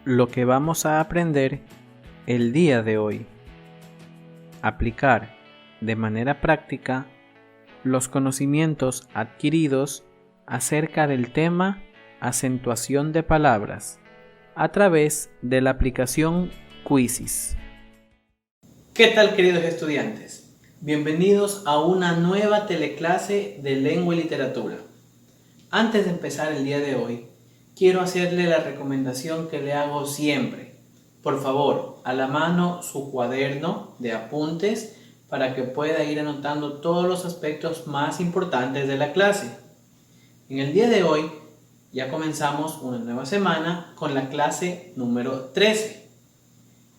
lo que vamos a aprender el día de hoy. Aplicar de manera práctica los conocimientos adquiridos acerca del tema acentuación de palabras a través de la aplicación Quizzes. ¿Qué tal, queridos estudiantes? Bienvenidos a una nueva teleclase de lengua y literatura. Antes de empezar el día de hoy, quiero hacerle la recomendación que le hago siempre. Por favor, a la mano su cuaderno de apuntes para que pueda ir anotando todos los aspectos más importantes de la clase. En el día de hoy ya comenzamos una nueva semana con la clase número 13.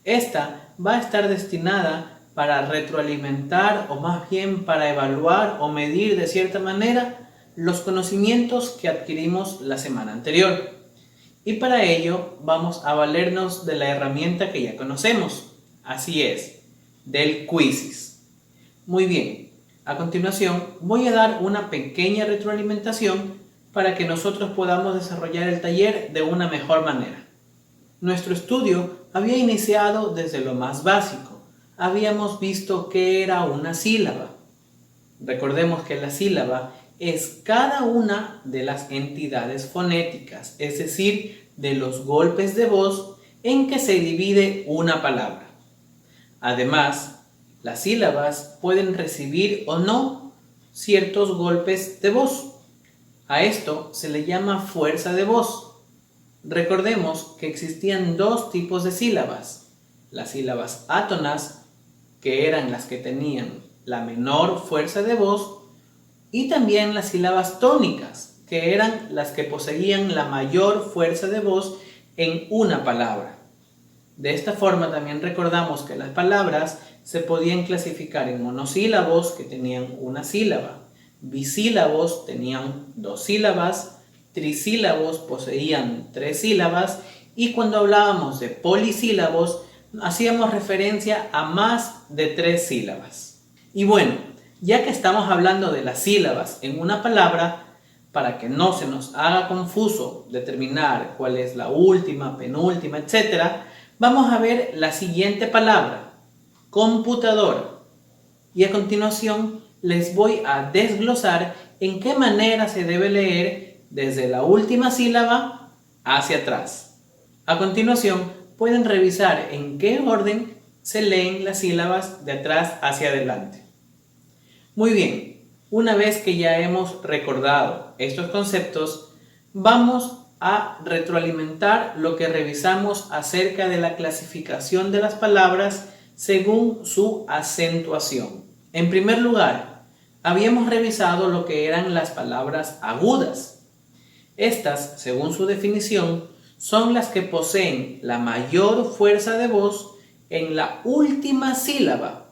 Esta va a estar destinada para retroalimentar o más bien para evaluar o medir de cierta manera los conocimientos que adquirimos la semana anterior. Y para ello vamos a valernos de la herramienta que ya conocemos. Así es, del Quizzes. Muy bien, a continuación voy a dar una pequeña retroalimentación para que nosotros podamos desarrollar el taller de una mejor manera. Nuestro estudio había iniciado desde lo más básico. Habíamos visto qué era una sílaba. Recordemos que la sílaba es cada una de las entidades fonéticas, es decir, de los golpes de voz en que se divide una palabra. Además, las sílabas pueden recibir o no ciertos golpes de voz. A esto se le llama fuerza de voz. Recordemos que existían dos tipos de sílabas. Las sílabas átonas, que eran las que tenían la menor fuerza de voz, y también las sílabas tónicas, que eran las que poseían la mayor fuerza de voz en una palabra. De esta forma también recordamos que las palabras se podían clasificar en monosílabos, que tenían una sílaba, bisílabos tenían dos sílabas, trisílabos poseían tres sílabas, y cuando hablábamos de polisílabos hacíamos referencia a más de tres sílabas. Y bueno, ya que estamos hablando de las sílabas en una palabra, para que no se nos haga confuso determinar cuál es la última, penúltima, etc., vamos a ver la siguiente palabra, computadora. Y a continuación les voy a desglosar en qué manera se debe leer desde la última sílaba hacia atrás. A continuación pueden revisar en qué orden se leen las sílabas de atrás hacia adelante. Muy bien, una vez que ya hemos recordado estos conceptos, vamos a retroalimentar lo que revisamos acerca de la clasificación de las palabras según su acentuación. En primer lugar, habíamos revisado lo que eran las palabras agudas. Estas, según su definición, son las que poseen la mayor fuerza de voz en la última sílaba.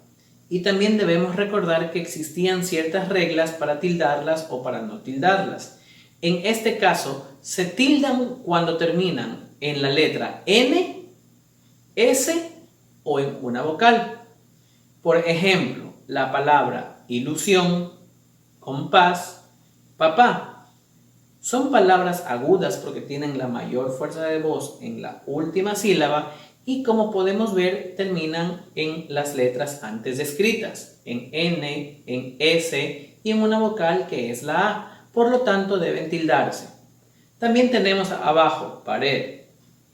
Y también debemos recordar que existían ciertas reglas para tildarlas o para no tildarlas. En este caso, se tildan cuando terminan en la letra N, S o en una vocal. Por ejemplo, la palabra ilusión, compás, papá. Son palabras agudas porque tienen la mayor fuerza de voz en la última sílaba y, como podemos ver, terminan en las letras antes descritas, en N, en S y en una vocal que es la A, por lo tanto deben tildarse. También tenemos abajo pared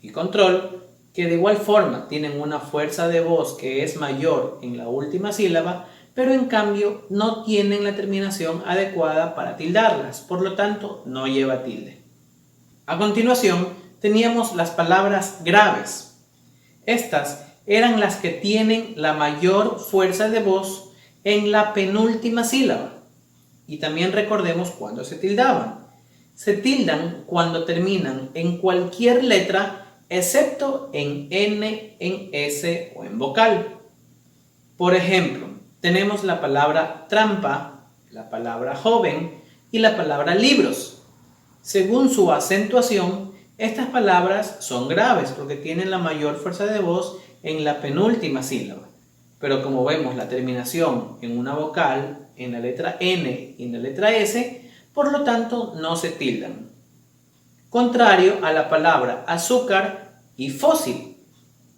y control, que de igual forma tienen una fuerza de voz que es mayor en la última sílaba, pero en cambio no tienen la terminación adecuada para tildarlas, por lo tanto no lleva tilde. A continuación teníamos las palabras graves. Estas eran las que tienen la mayor fuerza de voz en la penúltima sílaba. Y también recordemos cuándo se tildaban. Se tildan cuando terminan en cualquier letra excepto en N, en S o en vocal. Por ejemplo, tenemos la palabra trampa, la palabra joven y la palabra libros. Según su acentuación, estas palabras son graves porque tienen la mayor fuerza de voz en la penúltima sílaba. Pero como vemos la terminación en una vocal, en la letra N y en la letra S, por lo tanto no se tildan. Contrario a la palabra azúcar y fósil,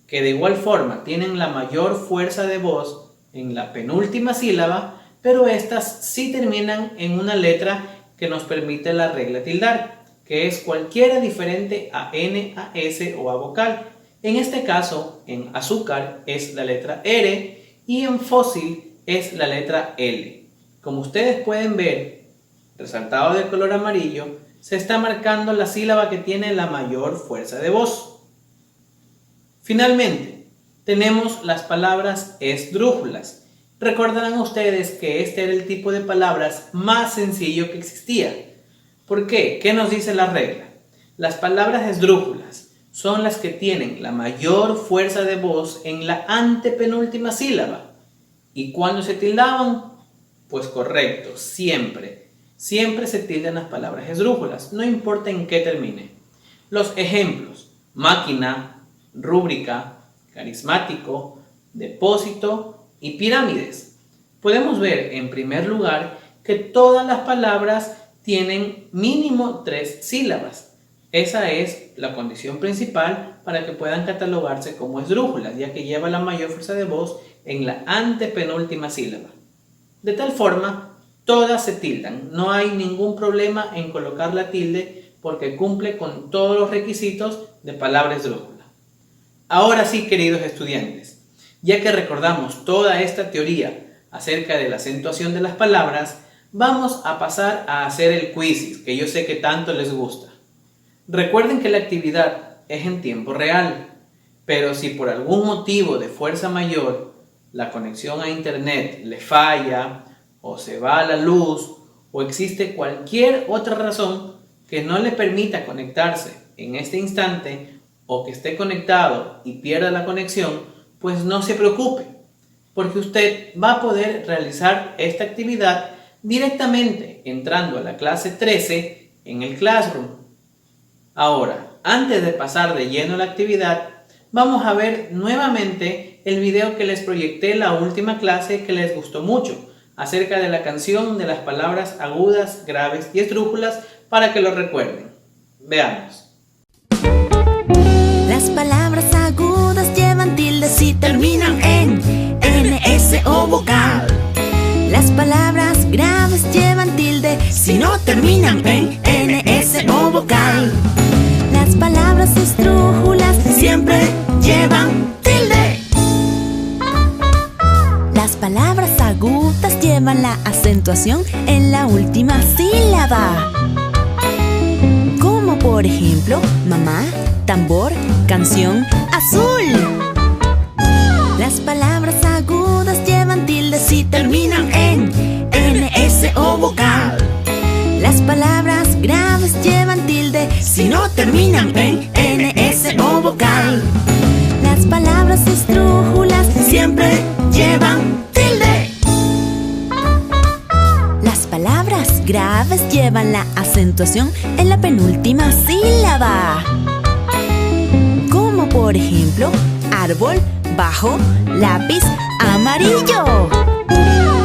que de igual forma tienen la mayor fuerza de voz en la penúltima sílaba, pero estas sí terminan en una letra que nos permite la regla tildar, que es cualquiera diferente a N, a S o a vocal. En este caso, en azúcar es la letra R y en fósil es la letra L. Como ustedes pueden ver, resaltado de color amarillo, se está marcando la sílaba que tiene la mayor fuerza de voz. Finalmente, tenemos las palabras esdrújulas. Recordarán ustedes que este era el tipo de palabras más sencillo que existía. ¿Por qué? ¿Qué nos dice la regla? Las palabras esdrújulas son las que tienen la mayor fuerza de voz en la antepenúltima sílaba. ¿Y cuándo se tildaban? Pues correcto, siempre. Siempre se tildan las palabras esdrújulas, no importa en qué termine. Los ejemplos: máquina, rúbrica, carismático, depósito y pirámides. Podemos ver en primer lugar que todas las palabras tienen mínimo 3 sílabas. Esa es la condición principal para que puedan catalogarse como esdrújulas, ya que lleva la mayor fuerza de voz en la antepenúltima sílaba. De tal forma, todas se tildan. No hay ningún problema en colocar la tilde porque cumple con todos los requisitos de palabra esdrújula. Ahora sí, queridos estudiantes, ya que recordamos toda esta teoría acerca de la acentuación de las palabras, vamos a pasar a hacer el quiz, que yo sé que tanto les gusta. Recuerden que la actividad es en tiempo real, pero si por algún motivo de fuerza mayor la conexión a internet le falla, o se va a la luz, o existe cualquier otra razón que no le permita conectarse en este instante, o que esté conectado y pierda la conexión, pues no se preocupe, porque usted va a poder realizar esta actividad directamente entrando a la clase 13 en el Classroom. Ahora, antes de pasar de lleno a la actividad, vamos a ver nuevamente el video que les proyecté la última clase que les gustó mucho, acerca de la canción de las palabras agudas, graves y esdrújulas, para que lo recuerden. Veamos. Las palabras agudas llevan tildes y terminan en N, S o vocal. Las palabras graves llevan tilde si no terminan en N, S o vocal. Las palabras esdrújulas siempre llevan tilde. Las palabras agudas llevan la acentuación en la última sílaba, como por ejemplo mamá, tambor, canción, azul. Las palabras agudas llevan tilde si terminan en N, S o vocal. Las palabras graves llevan tilde si no terminan en N, S o vocal. Las palabras esdrújulas siempre llevan tilde. Las palabras graves llevan la acentuación en la penúltima sílaba, como por ejemplo árbol, bajo, lápiz, amarillo.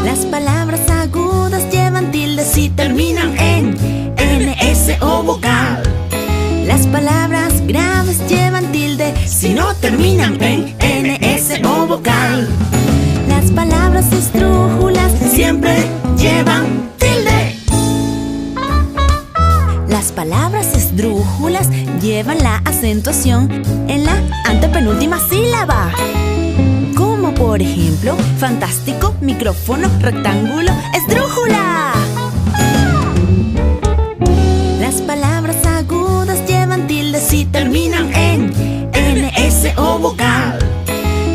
Las palabras agudas llevan tilde si terminan en N, S o vocal. Las palabras graves llevan tilde si no terminan en N, S o vocal. Las palabras esdrújulas siempre llevan tilde. Las palabras esdrújulas llevan la acentuación en la antepenúltima sílaba, como por ejemplo fantástico, micrófono, rectángulo, esdrújula. Las palabras agudas llevan tilde si terminan en N, S o vocal.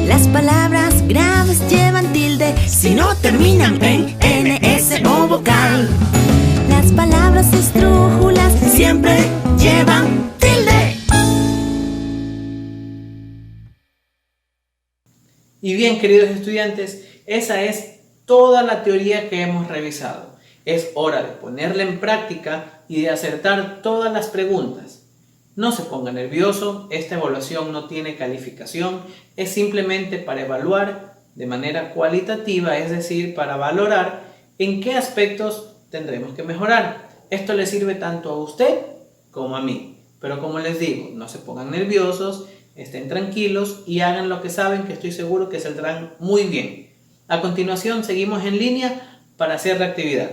Las palabras graves llevan tilde si no terminan en N, S o vocal. Las palabras esdrújulas siempre llevan tilde. Y bien, queridos estudiantes, esa es toda la teoría que hemos revisado. Es hora de ponerla en práctica y de acertar todas las preguntas. No se ponga nervioso, esta evaluación no tiene calificación, es simplemente para evaluar de manera cualitativa, es decir, para valorar en qué aspectos tendremos que mejorar. Esto le sirve tanto a usted como a mí. Pero como les digo, no se pongan nerviosos, estén tranquilos y hagan lo que saben, que estoy seguro que saldrán muy bien. A continuación seguimos en línea para hacer la actividad.